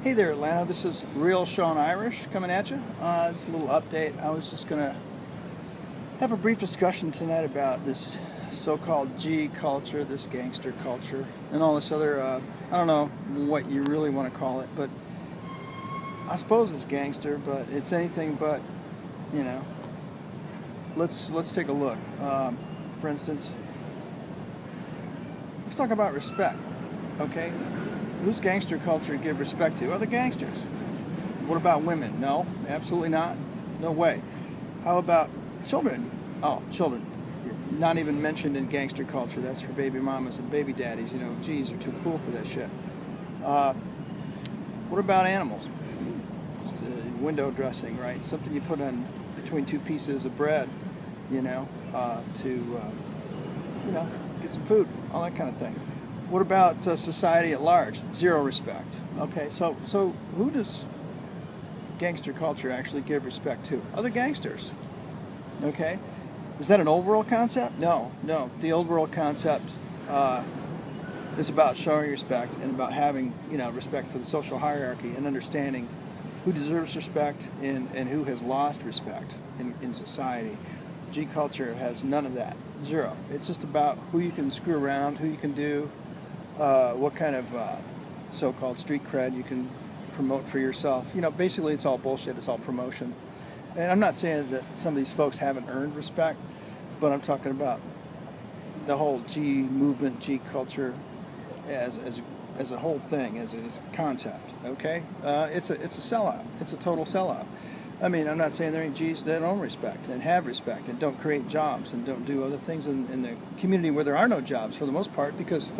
Hey there, Atlanta. This is Real Sean Irish coming at you. Just a little update. I was just going to have a brief discussion tonight about this so-called G culture, this gangster culture, and all this other, I don't know what you really want to call it, but I suppose it's gangster, but it's anything but, you know. Let's take a look. For instance, let's talk about respect, okay? Who's gangster culture give respect to? Other gangsters. What about women? No, absolutely not. No way. How about children? Oh, children. Not even mentioned in gangster culture. That's for baby mamas and baby daddies. You know, geez, they're too cool for that shit. What about animals? Just window dressing, right? Something you put on between two pieces of bread, you know, to get some food, all that kind of thing. What about society at large? Zero respect. Okay, so who does gangster culture actually give respect to? Other gangsters. Okay, is that an old world concept? No. The old world concept is about showing respect and about having, you know, respect for the social hierarchy and understanding who deserves respect and who has lost respect in society. G culture has none of that. Zero. It's just about who you can screw around, who you can do, what kind of so-called street cred you can promote for yourself. You know, basically it's all bullshit. It's all promotion. And I'm not saying that some of these folks haven't earned respect, but I'm talking about the whole G movement, G culture as a whole thing, as a concept. Okay, it's a sellout. It's a total sellout. I mean, I'm not saying there ain't G's that don't respect and have respect and don't create jobs and don't do other things in the community where there are no jobs for the most part because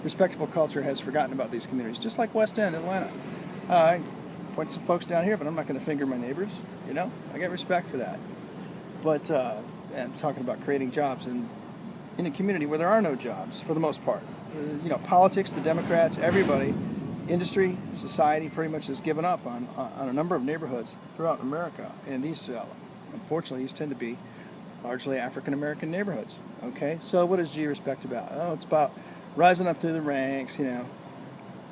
respectable culture has forgotten about these communities, just like West End, Atlanta. I point some folks down here, but I'm not going to finger my neighbors. You know, I get respect for that. But I'm talking about creating jobs in a community where there are no jobs for the most part. You know, politics, the Democrats, everybody. Industry, society pretty much has given up on a number of neighborhoods throughout America, and unfortunately, these tend to be largely African American neighborhoods. Okay, so what is G respect about? Oh, it's about rising up through the ranks, you know,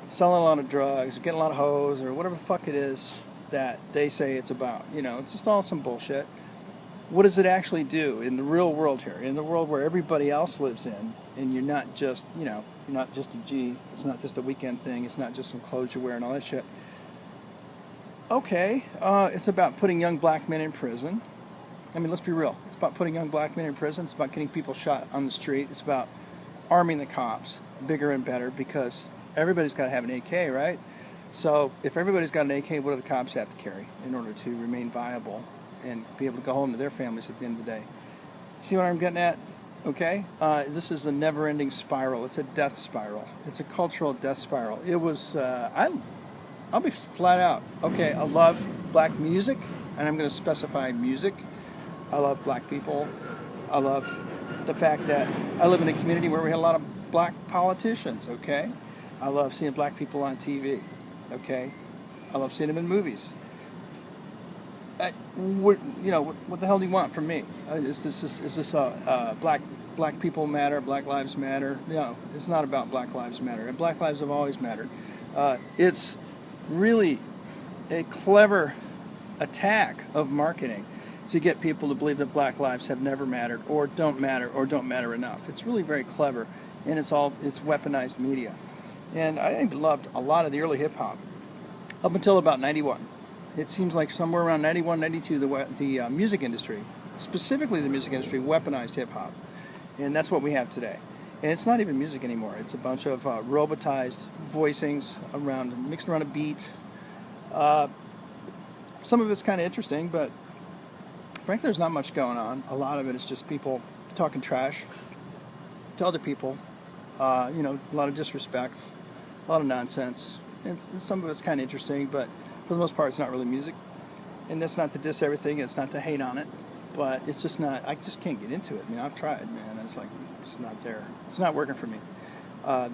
selling a lot of drugs, getting a lot of hoes, or whatever the fuck it is that they say it's about. You know, it's just all some bullshit. What does it actually do in the real world here, in the world where everybody else lives in, and you're not just, you know, you're not just a G, it's not just a weekend thing, it's not just some clothes you wear and all that shit. Okay, it's about putting young black men in prison. I mean, let's be real. It's about putting young black men in prison. It's about getting people shot on the street. It's about arming the cops bigger and better because everybody's got to have an AK, right? So if everybody's got an AK, what do the cops have to carry in order to remain viable and be able to go home to their families at the end of the day? See what I'm getting at? Okay? This is a never-ending spiral. It's a death spiral. It's a cultural death spiral. It was, I'll be flat out. Okay, I love black music, and I'm going to specify music. I love black people. I love the fact that I live in a community where we have a lot of black politicians, okay? I love seeing black people on TV, okay? I love seeing them in movies. What the hell do you want from me? Is this black people matter, Black Lives Matter? No, it's not about Black Lives Matter. And Black lives have always mattered. It's really a clever attack of marketing to get people to believe that black lives have never mattered or don't matter enough. It's really very clever, and it's weaponized media. And I loved a lot of the early hip hop up until about 91. It seems like somewhere around 91, 92, the music industry, specifically the music industry, weaponized hip-hop. And that's what we have today. And it's not even music anymore. It's a bunch of robotized voicings mixed around a beat. Some of it's kind of interesting, but frankly, there's not much going on. A lot of it is just people talking trash to other people. A lot of disrespect, a lot of nonsense. And some of it's kind of interesting, but for the most part, it's not really music. And that's not to diss everything. It's not to hate on it. But it's just not, I just can't get into it. I mean, I've tried, man. It's like, it's not there. It's not working for me.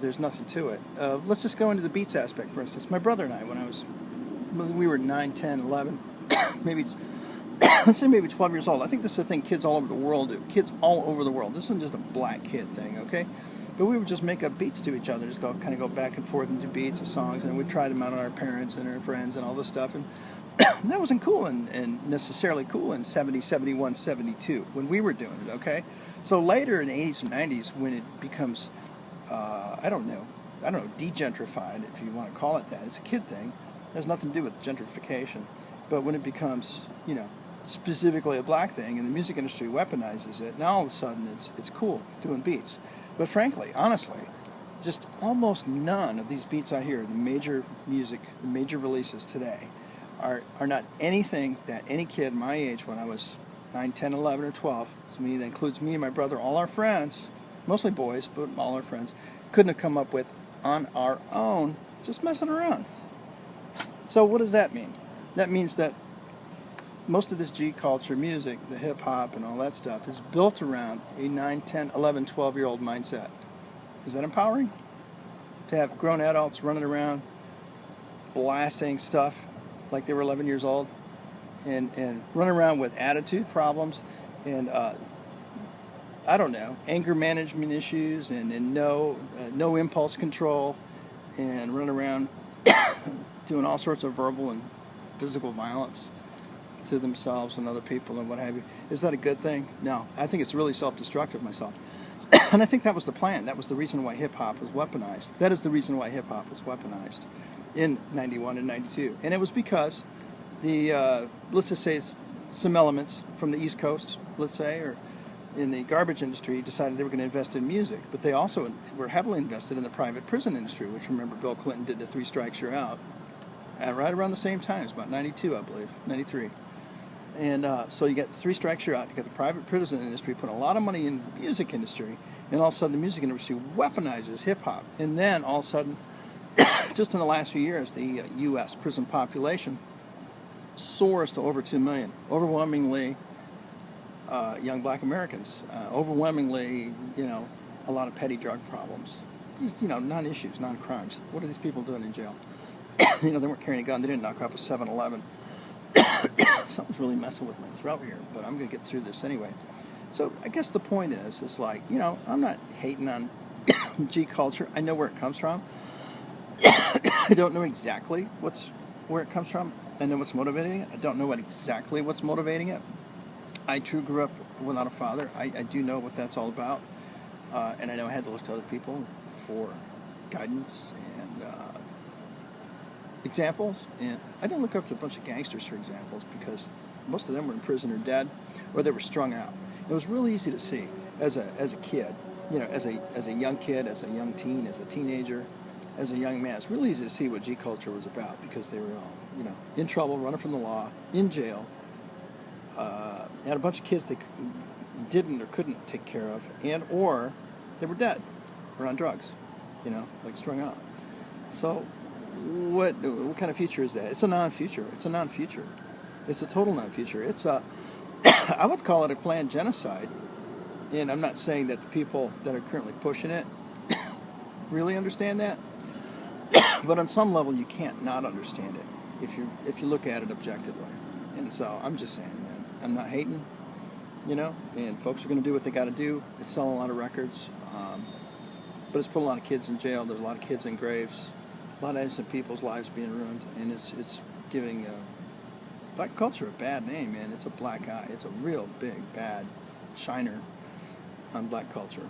There's nothing to it. Let's just go into the beats aspect, for instance. My brother and I, when we were 9, 10, 11, maybe, let's say maybe 12 years old. I think this is a thing kids all over the world do. Kids all over the world. This isn't just a black kid thing, okay? But we would just make up beats to each other, just kind of go back and forth into beats of songs, and we'd try them out on our parents and our friends and all this stuff. And that wasn't cool and necessarily cool in 70, 71, 72 when we were doing it, okay? So later in the 80s and 90s, when it becomes, I don't know, degentrified, if you want to call it that. It's a kid thing. It has nothing to do with gentrification. But when it becomes, specifically a black thing, and the music industry weaponizes it, now all of a sudden it's cool doing beats. But frankly, honestly, just almost none of these beats I hear, the major music, the major releases today, are not anything that any kid my age, when I was 9, 10, 11, or 12, so that includes me and my brother, all our friends, mostly boys, but all our friends, couldn't have come up with on our own, just messing around. So what does that mean? That means that most of this G culture music, the hip hop and all that stuff, is built around a 9, 10, 11, 12-year-old mindset. Is that empowering? To have grown adults running around blasting stuff like they were 11 years old and running around with attitude problems and anger management issues and no impulse control, and running around doing all sorts of verbal and physical violence to themselves and other people and what have you. Is that a good thing? No. I think it's really self-destructive myself. And I think that was the plan. That was the reason why hip-hop was weaponized. That is the reason why hip-hop was weaponized in 91 and 92. And it was because let's just say some elements from the East Coast, let's say, or in the garbage industry, decided they were going to invest in music. But they also were heavily invested in the private prison industry, which, remember, Bill Clinton did the 3 strikes you're out at right around the same time. It's about 92, I believe, 93. And so you get 3 strikes you're out. You got the private prison industry put a lot of money in the music industry, and all of a sudden the music industry weaponizes hip-hop. And then all of a sudden, just in the last few years, the U.S. prison population soars to over 2 million, overwhelmingly young black Americans, overwhelmingly, a lot of petty drug problems, non-issues, non-crimes. What are these people doing in jail? They weren't carrying a gun. They didn't knock off a 7-Eleven. Something's really messing with my throat here, but I'm going to get through this anyway. So I guess the point is like, I'm not hating on G culture. I know where it comes from. I don't know exactly where it comes from. I know what's motivating it. I don't know exactly what's motivating it. I too grew up without a father. I do know what that's all about. And I know I had to look to other people for guidance and examples. And I didn't look up to a bunch of gangsters for examples because most of them were in prison or dead, or they were strung out. It was really easy to see as a kid, as a young kid, as a young teen, as a teenager, as a young man. It's really easy to see what G culture was about because they were all, in trouble, running from the law, in jail. Had a bunch of kids they didn't or couldn't take care of, or they were dead or on drugs, like strung out. So what kind of future is that? It's a non-future. It's a total non-future. It's a I would call it a planned genocide. And I'm not saying that the people that are currently pushing it really understand that. But on some level, you can't not understand it if you look at it objectively. And so I'm just saying, man, I'm not hating, and folks are going to do what they got to do. It's selling a lot of records, but it's put a lot of kids in jail. There's a lot of kids in graves, a lot of innocent people's lives being ruined, and it's giving black culture a bad name, man. It's a black eye. It's a real big, bad shiner on black culture.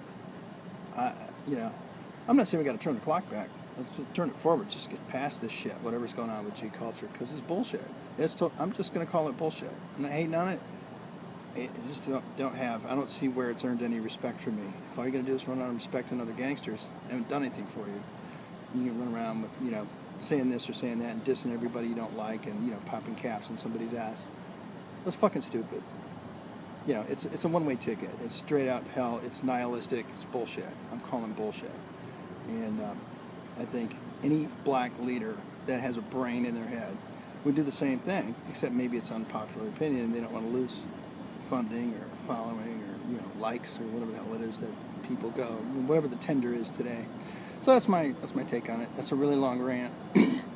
I'm not saying we got to turn the clock back. Let's turn it forward. Just get past this shit, whatever's going on with G culture, because it's bullshit. I'm just going to call it bullshit. I'm not hating on it. I just I don't see where it's earned any respect from me. If all you're going to do is run around respecting other gangsters, I haven't done anything for you. You can run around with, saying this or saying that and dissing everybody you don't like and, popping caps in somebody's ass. That's fucking stupid. It's a one-way ticket. It's straight out to hell. It's nihilistic. It's bullshit. I'm calling bullshit. And I think any black leader that has a brain in their head would do the same thing, except maybe it's unpopular opinion and they don't want to lose funding or following or likes or whatever the hell it is that people go, whatever the tender is today. So that's my take on it. That's a really long rant.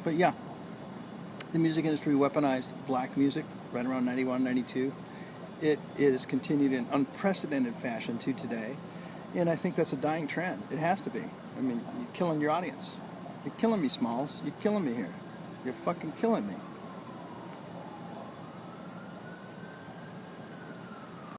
But yeah, the music industry weaponized black music right around 91, 92. It is continued in unprecedented fashion to today. And I think that's a dying trend. It has to be. I mean, you're killing your audience. You're killing me, Smalls. You're killing me here. You're fucking killing me.